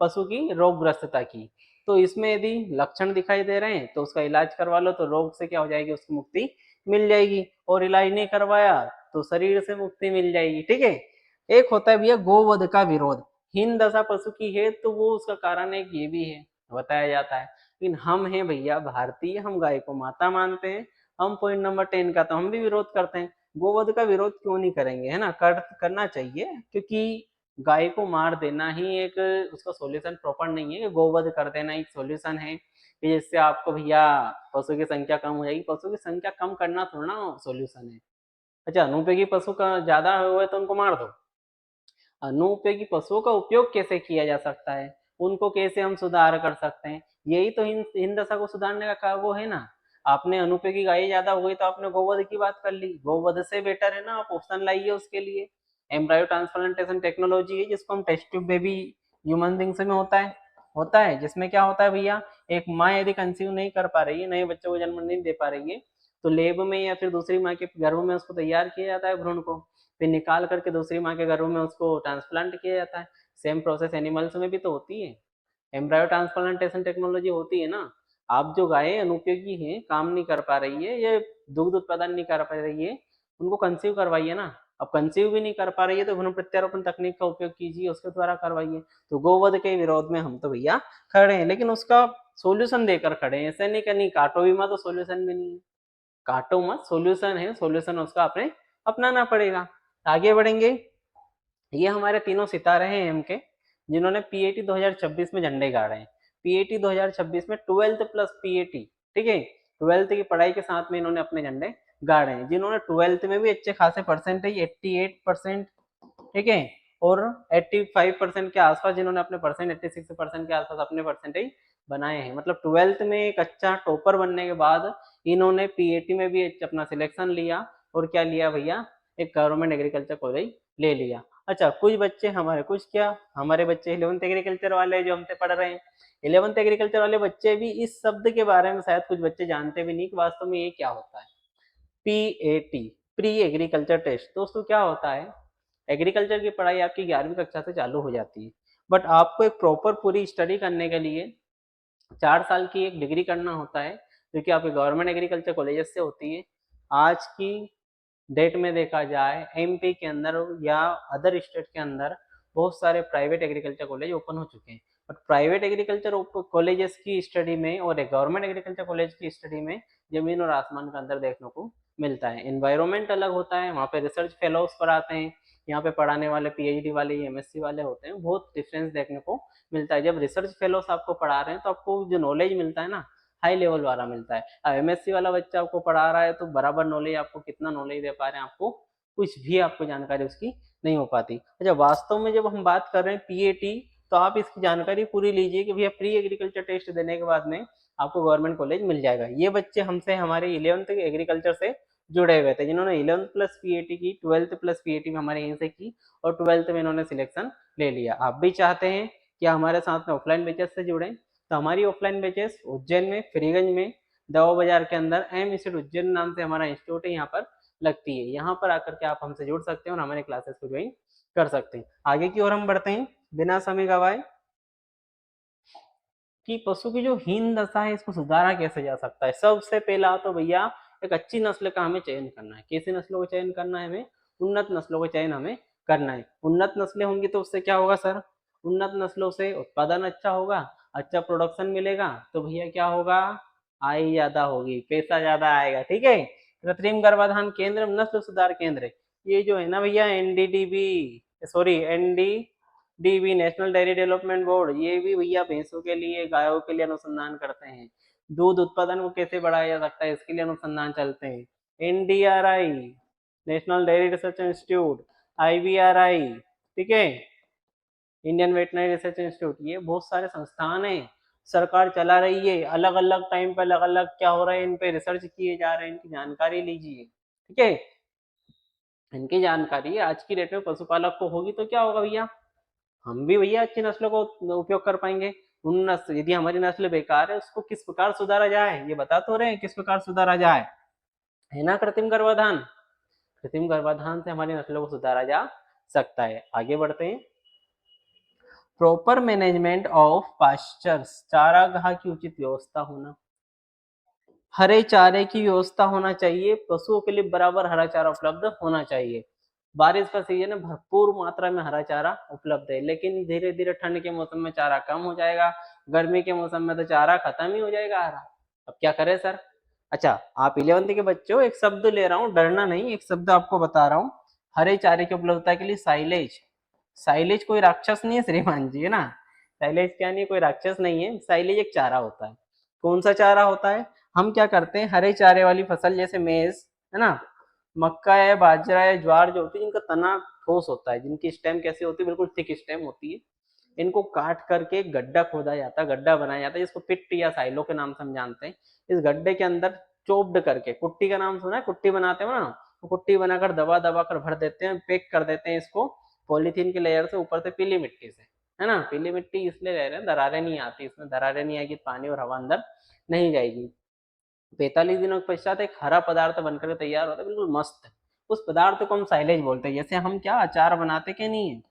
पशु की रोगग्रस्तता की, तो इसमें यदि लक्षण दिखाई दे रहे हैं तो उसका इलाज करवा लो, तो रोग से क्या हो जाएगी, उसकी मुक्ति मिल जाएगी, और इलाज नहीं करवाया तो शरीर से मुक्ति मिल जाएगी, ठीक है। एक होता है भैया गोवध का विरोध, हीन दशा पशु की है तो वो उसका कारण एक ये भी है, बताया जाता है, लेकिन हम हैं भैया भारतीय, हम गाय को माता मानते हैं, हम पॉइंट नंबर 10 का तो हम भी विरोध करते हैं, गोवध का विरोध क्यों नहीं करेंगे, है ना, करना चाहिए, क्योंकि गाय को मार देना ही एक उसका सॉल्यूशन प्रॉपर नहीं है, कि गोवध कर देना एक सॉल्यूशन है कि जिससे आपको भैया पशु की संख्या कम हो जाएगी, पशु की संख्या कम करना थोड़ा ना सॉल्यूशन है। अच्छा, अनुपयोगी पशु का ज्यादा हुआ है तो उनको मार दो, अनुपयोगी पशुओं का उपयोग कैसे किया जा सकता है, उनको कैसे हम सुधार कर सकते हैं, यही तो हिंद दशा को सुधारने का वो है ना। आपने अनुपयोगी गाय ज्यादा हो गई तो आपने गोवध की बात कर ली, गोवध से बेटर है ना आप ऑप्शन लाइए उसके लिए, एम्ब्रायो ट्रांसप्लांटेशन टेक्नोलॉजी है जिसको हम test tube baby human beings में होता है जिसमें क्या होता है भैया, एक माँ यदि कंसीव नहीं कर पा रही है, नए बच्चों को जन्म नहीं दे पा रही है, तो लेब में या फिर दूसरी माँ के गर्भ में उसको तैयार किया जाता है भ्रूण को, फिर निकाल करके दूसरी माँ के गर्भ में उसको ट्रांसप्लांट किया जाता है। सेम प्रोसेस एनिमल्स में भी तो होती है, एम्ब्रायो ट्रांसप्लांटेशन टेक्नोलॉजी होती है ना। आप जो गायें अनुपयोगी हैं, काम नहीं कर पा रही है, ये दुग्ध उत्पादन नहीं कर पा रही है, उनको कंसीव करवाइए ना। अब कंसीव भी नहीं कर पा रही है तो भ्रूण प्रत्यारोपण तकनीक का उपयोग कीजिए, उसके द्वारा करवाइए। तो गोवध के विरोध में हम तो भैया खड़े हैं, लेकिन उसका सोल्यूशन देकर खड़े हैं, ऐसे नहीं कि काटो भी मत तो सोल्यूशन भी नहीं है, काटो मत सोल्यूशन है, सोल्यूशन उसका अपने अपनाना पड़ेगा। आगे बढ़ेंगे, ये हमारे तीनों सितारे हैं एम के, जिन्होंने पीएटी 2026 में झंडे गाड़े हैं। पीएटी 2026 में 12th प्लस पीएटी, ठीक है, 12th की पढ़ाई के साथ में इन्होंने अपने झंडे गाड़े हैं, जिन्होंने 12th में भी अच्छे खासे परसेंटेज 88%, ठीक है, और 85% के आसपास जिन्होंने अपने परसेंट 86% के आसपास अपने परसेंटेज बनाए हैं, मतलब 12th में एक अच्छा टॉपर बनने के बाद इन्होंने पीएटी में भी अपना सिलेक्शन लिया, और क्या लिया भैया, एक गवर्नमेंट एग्रीकल्चर कॉलेज ले लिया। अच्छा, कुछ बच्चे हमारे, कुछ क्या, हमारे बच्चे 11th एग्रीकल्चर वाले जो हमसे पढ़ रहे हैं, 11th एग्रीकल्चर वाले बच्चे भी इस शब्द के बारे में शायद कुछ बच्चे जानते भी नहीं कि वास्तव में ये क्या होता है। पीएटी, प्री एग्रीकल्चर टेस्ट, दोस्तों क्या होता है, एग्रीकल्चर की पढ़ाई आपकी 11वीं कक्षा से चालू हो जाती है, बट आपको एक प्रॉपर पूरी स्टडी करने के लिए 4 साल की एक डिग्री करना होता है, जो कि आपके गवर्नमेंट एग्रीकल्चर कॉलेज से होती है। आज की डेट में देखा जाए एमपी के अंदर या अदर स्टेट के अंदर बहुत सारे प्राइवेट एग्रीकल्चर कॉलेज ओपन हो चुके हैं, बट प्राइवेट एग्रीकल्चर कॉलेजेस की स्टडी में और एक गवर्नमेंट एग्रीकल्चर कॉलेज की स्टडी में जमीन और आसमान का अंदर देखने को मिलता है। एनवायरमेंट अलग होता है, वहाँ पे रिसर्च फेलोज पढ़ाते हैं, यहाँ पे पढ़ाने वाले पीएचडी वाले एमएससी वाले होते हैं, बहुत डिफरेंस देखने को मिलता है। जब रिसर्च फेलोज आपको पढ़ा रहे हैं तो आपको जो नॉलेज मिलता है ना हाई लेवल वाला मिलता है। अब एमएससी वाला बच्चा आपको पढ़ा रहा है तो बराबर नॉलेज आपको कितना नॉलेज दे पा रहे हैं, आपको कुछ भी आपको जानकारी उसकी नहीं हो पाती। अच्छा, वास्तव में जब हम बात कर रहे हैं पीएटी तो आप इसकी जानकारी पूरी लीजिए कि भैया प्री एग्रीकल्चर टेस्ट देने के बाद में आपको गवर्नमेंट कॉलेज मिल जाएगा। ये बच्चे हमसे हमारे 11th एग्रीकल्चर से जुड़े हुए थे, जिन्होंने 11th प्लस पीएटी की, 12th प्लस पीएटी में हमारे यहीं से की और 12th में इन्होंने सिलेक्शन ले लिया। आप भी चाहते हैं कि हमारे साथ में ऑफलाइन बैचेस से जुड़ें तो हमारी ऑफलाइन बैचेस उज्जैन में, फ्रीगंज में, दवा बाजार के अंदर एम इंस्टीट्यूट उज्जैन नाम से हमारा इंस्टीट्यूट है, यहाँ पर लगती है। यहाँ पर आकर के आप हमसे जुड़ सकते हैं और हमारे क्लासेस को ज्वाइन कर सकते हैं। आगे की ओर हम बढ़ते हैं बिना समय गवाए कि पशु की जो हीन दशा है इसको सुधारा कैसे जा सकता है। सबसे पहला तो भैया एक अच्छी नस्ल का हमें चयन करना है। कैसी नस्लों का चयन करना है हमें? उन्नत नस्लों का चयन हमें करना है। उन्नत नस्लें होंगी तो उससे क्या होगा सर? उन्नत नस्लों से उत्पादन अच्छा होगा, अच्छा प्रोडक्शन मिलेगा, तो भैया क्या होगा? आय ज्यादा होगी, पैसा ज्यादा आएगा। ठीक है। कृत्रिम गर्भाधान केंद्र, नस्ल सुधार केंद्र, ये जो है ना भैया NDDB, sorry NDDB national dairy development board, ये भी भैया भैंसों के लिए, गायों के लिए अनुसंधान करते हैं। दूध उत्पादन को कैसे बढ़ाया जा सकता है इसके लिए अनुसंधान चलते हैं। NDRI national dairy research institute, IVRI, ठीक है, इंडियन वेटनरी रिसर्च इंस्टीट्यूट, ये बहुत सारे संस्थान हैं सरकार चला रही है। अलग अलग टाइम पे अलग अलग क्या हो रहा है, इन पे रिसर्च किए जा रहे हैं, इनकी जानकारी लीजिए। ठीक है, इनकी जानकारी आज की डेट में पशुपालक को होगी तो क्या होगा भैया, हम भी भैया अच्छी नस्लों को उपयोग कर पाएंगे। उन नस्ल, यदि हमारी नस्ल बेकार है उसको किस प्रकार सुधारा जाए, ये बता तो रहे हैं किस प्रकार सुधारा जाए, है ना? कृत्रिम गर्भाधान, कृत्रिम गर्भाधान से हमारी नस्लों को सुधारा जा सकता है। आगे बढ़ते हैं। प्रॉपर मैनेजमेंट ऑफ पास्चर्स, चारागाह की उचित व्यवस्था होना, हरे चारे की व्यवस्था होना चाहिए, पशुओं के लिए बराबर हरा चारा उपलब्ध होना चाहिए। बारिश का सीजन है, भरपूर मात्रा में हरा चारा उपलब्ध है, लेकिन धीरे धीरे ठंड के मौसम में चारा कम हो जाएगा, गर्मी के मौसम में तो चारा खत्म ही हो जाएगा हरा। अब क्या करें सर? अच्छा, आप 11th के बच्चे हो, एक शब्द ले रहा हूँ, डरना नहीं, एक शब्द आपको बता रहा हूँ। हरे चारे की उपलब्धता के लिए साइलेज, साइलेज कोई राक्षस नहीं है श्रीमान जी, है ना? साइलेज क्या नहीं, कोई राक्षस नहीं है, साइलेज एक चारा होता है। कौन सा चारा होता है? हम क्या करते हैं, हरे चारे वाली फसल जैसे मेज, है ना, मक्का है, बाजरा है, ज्वार जो होती है, इनका तना ठोस होता है, जिनकी स्टेम कैसी होती है, बिल्कुल थिक स्टेम होती है। इनको काट करके गड्ढा खोदा जाता है, गड्ढा बनाया जाता है, जिसको पिट या साइलो के नाम से हम जानते हैं। इस गड्ढे के अंदर चोप्ड करके, कुट्टी का नाम सुना है, कुट्टी बनाते हो ना, तो कुट्टी बनाकर दबा दबा कर भर देते हैं, पैक कर देते हैं इसको पॉलीथीन के लेयर से, ऊपर से पीली मिट्टी से, है ना। पीली मिट्टी इसलिए ले रहे हैं, दरारें नहीं आती इसमें, दरारें नहीं आएगी, पानी और हवा अंदर नहीं जाएगी। 45 दिनों के पश्चात एक हरा पदार्थ बनकर तैयार होता है, बिल्कुल मस्त। उस पदार्थ को हम साइलेज बोलते हैं। जैसे हम क्या अचार बनाते के नहीं है,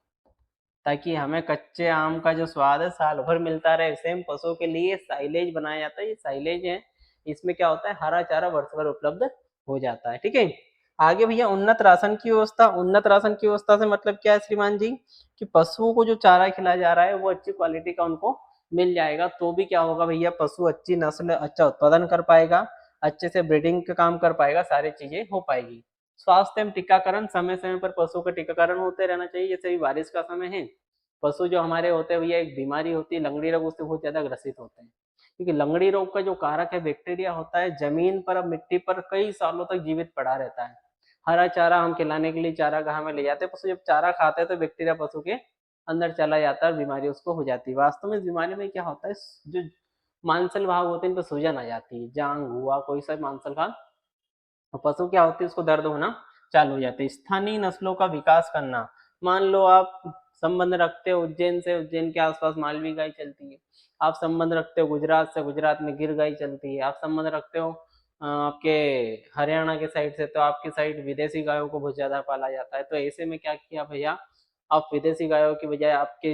ताकि हमें कच्चे आम का जो स्वाद है साल भर मिलता रहे, सेम पशुओं के लिए साइलेज बनाया जाता है। ये साइलेज है, इसमें क्या होता है, हरा चारा वर्ष भर उपलब्ध हो जाता है। ठीक है। आगे भैया उन्नत राशन की व्यवस्था, उन्नत राशन की व्यवस्था से मतलब क्या है श्रीमान जी, कि पशुओं को जो चारा खिलाया जा रहा है वो अच्छी क्वालिटी का उनको मिल जाएगा, तो भी क्या होगा भैया, पशु अच्छी नस्ल, अच्छा उत्पादन कर पाएगा, अच्छे से ब्रीडिंग का काम कर पाएगा, सारी चीजें हो पाएगी। स्वास्थ्य एवं टीकाकरण, समय समय पर पशुओं का टीकाकरण होते रहना चाहिए। जैसे अभी बारिश का समय है, पशु जो हमारे होते हैं भैया, एक बीमारी होती है लंगड़ी रोग, उससे बहुत ज्यादा ग्रसित होते हैं, क्योंकि लंगड़ी रोग का जो कारक है बैक्टीरिया होता है, जमीन पर, मिट्टी पर कई सालों तक जीवित पड़ा रहता है। हरा चारा हम खिलाने के लिए चारागाह में ले जाते हैं, पशु जब चारा खाते हैं तो बैक्टीरिया पशु के अंदर चला जाता है और बीमारी उसको हो जाती है। वास्तव में इस बीमारी में क्या होता है, जो मांसल भाग होते हैं इन पर सूजन आ जाती है, जांग हुआ, कोई सा मांसल भाग, और पशु क्या होती है उसको दर्द होना चालू हो जाते हैं। स्थानीय नस्लों का विकास करना, मान लो आप संबंध रखते हो उज्जैन से, उज्जैन के आसपास मालवी गाय चलती है। आप संबंध रखते हो गुजरात से, गुजरात में गिर गाय चलती है। आप संबंध रखते हो आपके हरियाणा के साइड से, तो आपकी साइड विदेशी गायों को बहुत ज्यादा पाला जाता है। तो ऐसे में क्या किया भैया, आप विदेशी गायों की बजाय आपके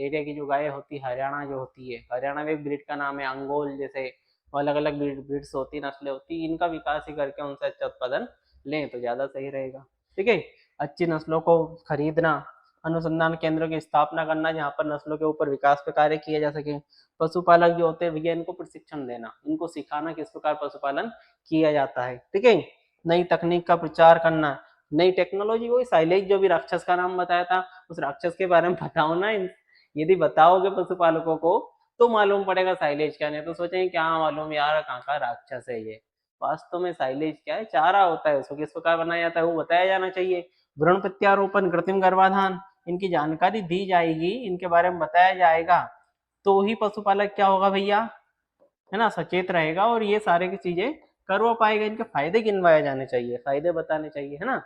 एरिया की जो गाय होती है, हरियाणा जो होती है, हरियाणा में एक ब्रीड का नाम है अंगोल, जैसे अलग अलग ब्रीड्स होती, नस्लें होती, इनका विकास ही करके उनसे अच्छा उत्पादन लें तो ज्यादा सही रहेगा। ठीक है, अच्छी नस्लों को खरीदना, अनुसंधान केंद्रों की स्थापना करना जहाँ पर नस्लों के ऊपर विकास पे कार्य किया जा सके, पशुपालक जो होते हैं भैया इनको प्रशिक्षण देना, इनको सिखाना किस प्रकार पशुपालन किया जाता है। ठीक है, नई तकनीक का प्रचार करना, नई टेक्नोलॉजी, वही साइलेज जो भी राक्षस का नाम बताया था उस राक्षस के बारे में बताओ ना। यदि बताओगे पशुपालकों को तो मालूम पड़ेगा साइलेज क्या, नहीं तो सोचेंगे क्या मालूम यार कहाँ का राक्षस है ये। वास्तव में साइलेज क्या है, चारा होता है, उसको किस प्रकार बनाया जाता है वो बताया जाना चाहिए। भ्रूण प्रत्यारोपण, कृत्रिम गर्भाधान, इनकी जानकारी दी जाएगी, इनके बारे में बताया जाएगा, तो ही पशुपालक क्या होगा भैया, है ना, सचेत रहेगा और ये सारे की चीजें करवा पाएगा। इनके फायदे गिनवाए जाने चाहिए, फायदे बताने चाहिए, है ना।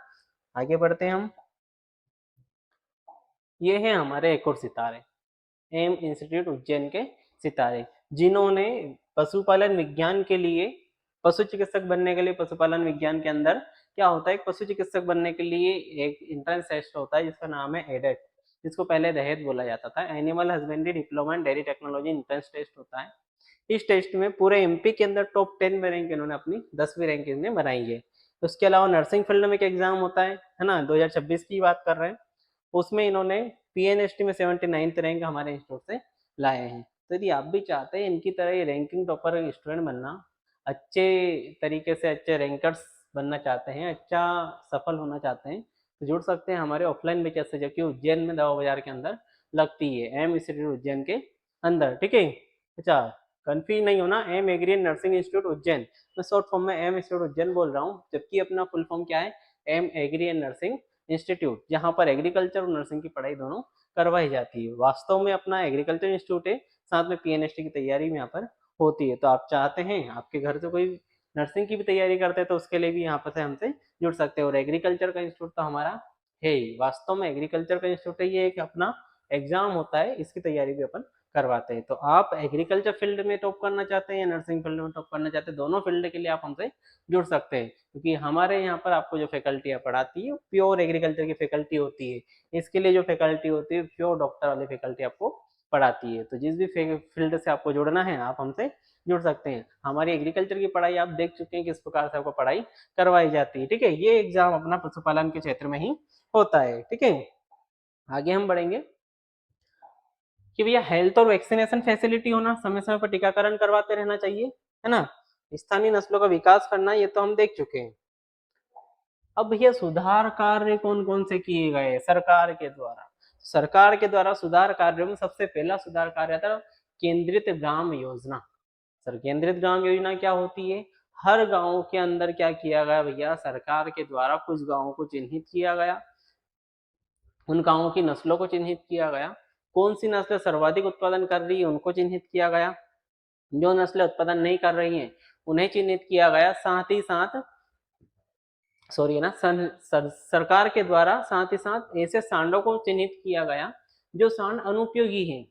आगे बढ़ते हैं हम। ये है हमारे एक और सितारे, एम इंस्टीट्यूट उज्जैन के सितारे, जिन्होंने पशुपालन विज्ञान के लिए, पशु चिकित्सक बनने के लिए, पशुपालन विज्ञान के अंदर क्या होता है, एक पशु चिकित्सक बनने के लिए एक एंट्रेंस टेस्ट होता है जिसका नाम है एडेट, जिसको पहले दहेज बोला जाता था, animal husbandry diploma and dairy technology entrance test होता है। इस टेस्ट में पूरे एमपी के अंदर टॉप 10 में रैंक इन्होंने अपनी 10वीं रैंक इन्होंने बनाई है। उसके अलावा नर्सिंग फील्ड में एक एग्जाम होता है ना, 2026 की बात कर रहे हैं, उसमें इन्होंने पीएनएसटी में 79th रैंक हमारे इंस्टीट्यूट से लाए हैं। तो यदि आप भी चाहते हैं इनकी तरह ये रैंकिंग टॉपर स्टूडेंट बनना, अच्छे तरीके से अच्छे रैंकर्स बनना चाहते हैं, अच्छा सफल होना चाहते हैं, तो जुड़ सकते हैं हमारे ऑफलाइन बैचेस से, जबकि उज्जैन में दवा बाजार के अंदर लगती है, एम इंस्टीट्यूट उज्जैन के अंदर। ठीक है, अच्छा कंफ्यूज नहीं होना, M agri and nursing institute Ujjain, मैं शॉर्ट फॉर्म में एम इंस्टीट्यूट उज्जैन बोल रहा हूँ, जबकि अपना फुल फॉर्म क्या है, M agri and nursing institute, जहाँ पर एग्रीकल्चर और नर्सिंग की पढ़ाई दोनों करवाई जाती है। वास्तव में अपना एग्रीकल्चर इंस्टीट्यूट है, साथ में पीएनएसटी की तैयारी भी यहाँ पर होती है। तो आप चाहते हैं आपके घर से कोई नर्सिंग की भी तैयारी करते हैं तो उसके लिए भी यहाँ पर से हमसे जुड़ सकते हैं। और एग्रीकल्चर का इंस्टीट्यूट तो हमारा है ही, वास्तव में एग्रीकल्चर का इंस्टीट्यूट है, ये एक अपना एग्जाम होता है, इसकी तैयारी भी अपन करवाते हैं। तो आप एग्रीकल्चर फील्ड में टॉप करना चाहते हैं या नर्सिंग फील्ड में टॉप करना चाहते हैं, दोनों फील्ड के लिए आप हमसे जुड़ सकते हैं, क्योंकि हमारे यहाँ पर आपको जो फैकल्टियाँ पढ़ाती है प्योर एग्रीकल्चर की फैकल्टी होती है। इसके लिए जो फैकल्टी होती है प्योर डॉक्टर वाली फैकल्टी आपको पढ़ाती है। तो जिस भी फील्ड से आपको जुड़ना है आप हमसे जुड़ सकते हैं। हमारी एग्रीकल्चर की पढ़ाई आप देख चुके हैं किस प्रकार से आपको पढ़ाई करवाई जाती है। ठीक है, ये एग्जाम अपना पशुपालन के क्षेत्र में ही होता है। ठीक है, आगे हम बढ़ेंगे कि भैया हेल्थ और वैक्सीनेशन फैसिलिटी होना, समय समय पर टीकाकरण करवाते रहना चाहिए, है ना। स्थानीय नस्लों का विकास करना, ये तो हम देख चुके हैं। अब भैया सुधार कार्य कौन कौन से किए गए सरकार के द्वारा, सरकार के द्वारा सुधार कार्यों में सबसे पहला सुधार कार्य था केंद्रित ग्राम योजना। सर केंद्रित ग्राम योजना क्या होती है, हर गांव के अंदर क्या किया गया भैया, सरकार के द्वारा कुछ गांवों को चिन्हित किया गया, उन गांवों की नस्लों को चिन्हित किया गया, कौन सी नस्लें सर्वाधिक उत्पादन कर रही है उनको चिन्हित किया गया, जो नस्लें उत्पादन नहीं कर रही हैं उन्हें चिन्हित किया गया, साथ ही साथ सॉरी ना सरकार के द्वारा साथ ही साथ ऐसे सांडों को चिन्हित किया गया जो सांड अनुपयोगी हैं,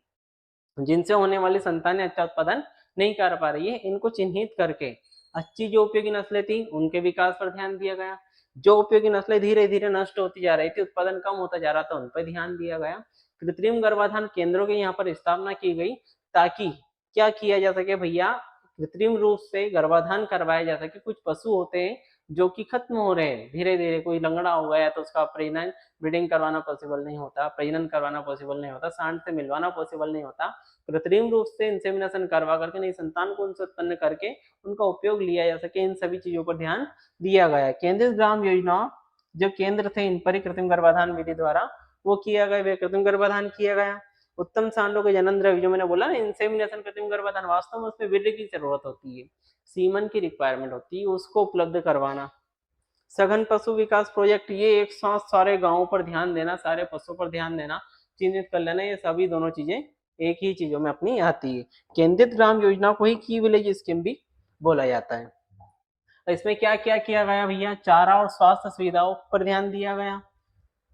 जिनसे होने वाली संतानें अच्छा उत्पादन नहीं कर पा रही है, इनको चिन्हित करके अच्छी जो उपयोगी नस्लें थी उनके विकास पर ध्यान दिया गया, जो उपयोगी नस्लें धीरे धीरे नष्ट होती जा रही थी, उत्पादन कम होता जा रहा था, उन पर ध्यान दिया गया। कृत्रिम गर्भाधान केंद्रों की यहाँ पर स्थापना की गई ताकि क्या किया जा सके भैया, कृत्रिम रूप से गर्भाधान करवाया जा सके। कुछ पशु होते हैं जो कि खत्म हो रहे हैं धीरे धीरे, कोई लंगड़ा हो गया तो उसका प्रजनन ब्रीडिंग करवाना पॉसिबल नहीं होता, प्रजनन करवाना पॉसिबल नहीं होता, सांड से मिलवाना पॉसिबल नहीं होता, कृत्रिम रूप से इंसेमिनेशन करवा करके नई संतान को उनसे उत्पन्न करके उनका उपयोग लिया जा सके, इन सभी चीजों पर ध्यान दिया गया। केंद्रीय ग्राम योजना जो केंद्र थे इन पर ही कृत्रिम गर्भाधान विधि द्वारा वो किया गया, कृत्रिम गर्भाधान किया गया। उत्तम सांडों के जनन द्रव्य जो मैंने बोला ना, इंसेमिनेशन कृत्रिम गर्भाधान, वास्तव में उसमें वीर्य की जरूरत होती है, सीमन की रिक्वायरमेंट होती है, उसको उपलब्ध करवाना। सघन पशु विकास प्रोजेक्ट, ये एक साथ सारे गांवों पर ध्यान देना, सारे पशुओं पर ध्यान देना, चिन्हित कर लेना, ये सभी दोनों चीजें एक ही चीजों में अपनी आती है। केंद्रित ग्राम योजना को ही की विलेज स्कीम भी बोला जाता है। इसमें क्या क्या किया गया भैया, चारा और स्वास्थ्य सुविधाओं पर ध्यान दिया गया,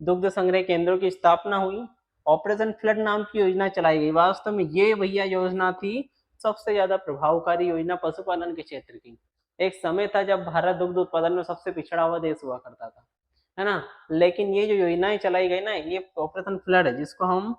दुग्ध संग्रह केंद्रों की स्थापना हुई, ऑपरेशन फ्लड नाम की योजना चलाई गई। वास्तव में ये भैया योजना थी सबसे ज्यादा प्रभावकारी योजना पशुपालन के क्षेत्र की। एक समय था जब भारत दुग्ध उत्पादन में सबसे पिछड़ा हुआ देश हुआ करता था, है ना, लेकिन ये जो योजनाएं चलाई गई ना, ये ऑपरेशन फ्लड है, जिसको हम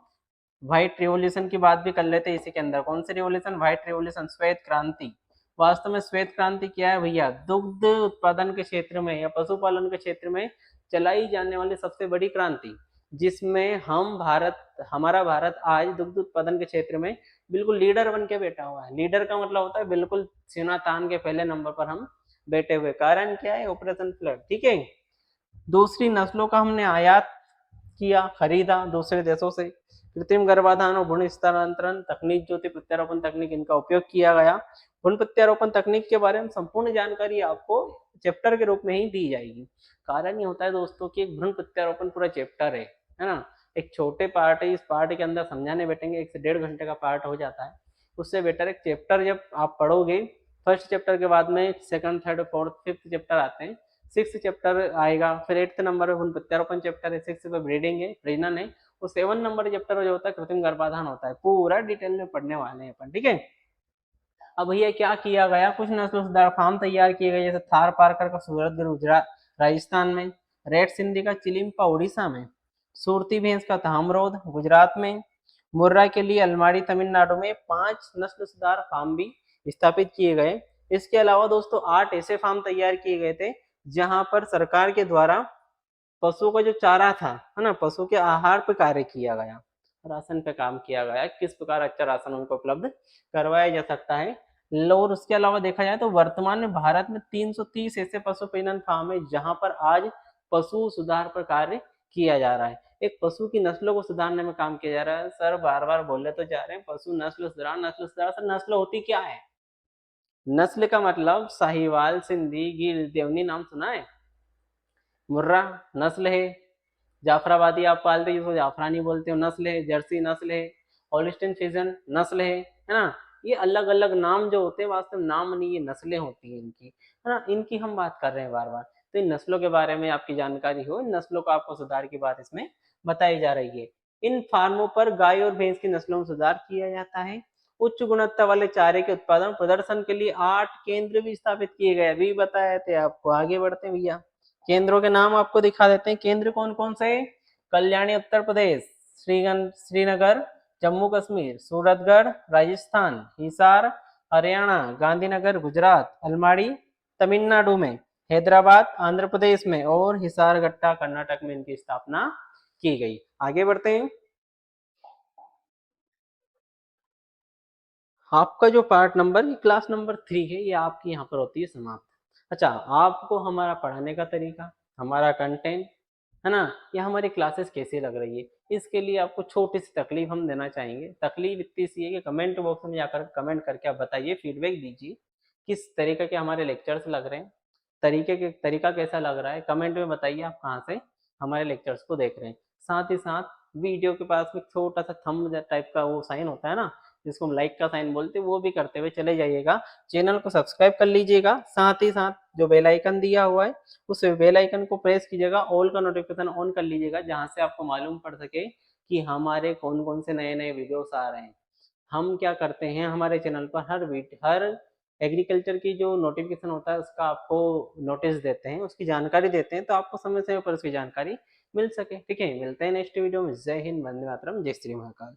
व्हाइट रिवॉल्यूशन की बात भी कर लेते हैं इसी के अंदर, कौन सी रिवॉल्यूशन, व्हाइट रिवॉल्यूशन, श्वेत क्रांति, वास्तव में श्वेत क्रांति क्या है भैया? दुग्ध उत्पादन के क्षेत्र में या पशुपालन के क्षेत्र में चलाई जाने वाली सबसे बड़ी क्रांति, जिसमें हमारा भारत आज दुग्ध उत्पादन के क्षेत्र में बिल्कुल लीडर बन के बैठा हुआ है। लीडर का मतलब होता है बिल्कुल सीना तान के पहले नंबर पर हम बैठे हुए। कारण क्या है? Operation flood. ठीक है। दूसरी नस्लों का हमने आयात किया, खरीदा दूसरे देशों से। कृत्रिम गर्भाधान और भ्रूण स्थानांतरण तकनीक जो थी, प्रत्यारोपण तकनीक, इनका उपयोग किया गया। भ्रूण प्रत्यारोपण तकनीक के बारे में संपूर्ण जानकारी आपको चैप्टर के रूप में ही दी जाएगी। कारण ये होता है दोस्तों कि एक भ्रूण प्रत्यारोपण पूरा चैप्टर है ना। एक छोटे पार्ट है, इस पार्ट के अंदर समझाने बैठेंगे 1 से 1.5 घंटे का पार्ट हो जाता है। उससे बेटर एक चैप्टर जब आप पढ़ोगे, फर्स्ट चैप्टर के बाद में second, third, fourth, fifth chapter आते हैं। 6th चैप्टर आएगा, फिर 8th नंबर पे प्रत्यारोपण चैप्टर है, 6th पे ब्रीडिंग है, प्रजनन है, और 7 नंबर चैप्टर जो होता है कृत्रिम गर्भाधान होता है। पूरा डिटेल में पढ़ने वाले हैं अपन। ठीक है। अब भैया क्या किया गया? कुछ नस्ल सुधार फार्म तैयार किए गए, जैसे थार पारकर का सूरतगढ़ गुजरात राजस्थान में, रेड सिंधी का चिलिम्पा उड़ीसा में, सुरती भैंस का ताम्रोद गुजरात में, मुर्रा के लिए अलमाड़ी तमिलनाडु में 5 नस्ल सुधार फार्म भी स्थापित किए गए। इसके अलावा दोस्तों 8 ऐसे फार्म तैयार किए गए थे जहां पर सरकार के द्वारा पशुओं का जो चारा था, है ना, पशु के आहार पे कार्य किया गया, राशन पे काम किया गया, किस प्रकार अच्छा राशन उनको उपलब्ध करवाया जा सकता है। और उसके अलावा देखा जाए तो वर्तमान में भारत में 330 ऐसे पशु प्रजनन फार्म है जहां पर आज पशु सुधार पर कार्य किया जा रहा है। एक पशु की नस्लों को सुधारने में काम किया जा रहा है। सर बार बार बोले तो जा रहे हैं पशु नस्ल सुधार, नस्ल सुधार। सर नस्ल होती क्या है? नस्ल का मतलब साहिवाल, सिंधी, गिर, देवनी, नाम सुना है? मुर्रा नस्ल है, जाफराबादी आप पालते जिसको जाफरानी बोलते हो नस्ल है, जर्सी नस्ल है, हॉलिस्टीन फ्रीजियन नस्ल है ना। ये अलग अलग नाम जो होते हैं, वास्तव में नाम नहीं, ये नस्लें होती हैं इनकी, है ना। इनकी हम बात कर रहे हैं बार बार। तो इन नस्लों के बारे में आपकी जानकारी हो, इन नस्लों का आपको सुधार की बात इसमें बताई जा रही है। इन फार्मों पर गाय और भैंस की नस्लों में सुधार किया जाता है। उच्च गुणवत्ता वाले चारे के उत्पादन प्रदर्शन के लिए 8 केंद्र भी स्थापित किए गए, अभी बताए थे आपको। आगे बढ़ते हैं भैया, केंद्रों के नाम आपको दिखा देते हैं। केंद्र कौन कौन से? कल्याणी उत्तर प्रदेश, श्रीनगर जम्मू कश्मीर, सूरतगढ़ राजस्थान, हिसार हरियाणा, गांधीनगर गुजरात, अलमाड़ी तमिलनाडु में, हैदराबाद आंध्र प्रदेश में, और हिसारगट्टा कर्नाटक में इनकी स्थापना की गई। आगे बढ़ते हैं। आपका जो पार्ट नंबर, क्लास नंबर 3 है, ये आपकी यहाँ पर होती है समाप्त। अच्छा, आपको हमारा पढ़ाने का तरीका, हमारा कंटेंट, है ना, या हमारी क्लासेस कैसी लग रही है, इसके लिए आपको छोटी सी तकलीफ हम देना चाहेंगे। तकलीफ इतनी सी है कि कमेंट बॉक्स में जाकर कमेंट करके आप बताइए, फीडबैक दीजिए किस तरीके के हमारे लेक्चर्स लग रहे हैं, तरीका कैसा लग रहा है। कमेंट में बताइए आप कहाँ से हमारे लेक्चर्स को देख रहे हैं। साथ ही साथ वीडियो के पास में छोटा सा थंब टाइप का वो साइन होता है ना, जिसको हम लाइक का साइन बोलते हैं, वो भी करते हुए चले जाइएगा। चैनल को सब्सक्राइब कर लीजिएगा। साथ ही साथ जो बेल आइकन दिया हुआ है, उस बेल आइकन को प्रेस कीजिएगा, ऑल का नोटिफिकेशन ऑन कर लीजिएगा, जहां से आपको मालूम पड़ सके कि हमारे कौन कौन से नए नए वीडियोस आ रहे हैं। हम क्या करते हैं, हमारे चैनल पर हर एग्रीकल्चर की जो नोटिफिकेशन होता है उसका आपको नोटिस देते हैं, उसकी जानकारी देते हैं, तो आपको समय समय पर उसकी जानकारी मिल सके। ठीक है, मिलते हैं नेक्स्ट वीडियो में। जय हिंद, वंदे मातरम, जय श्री महाकाल।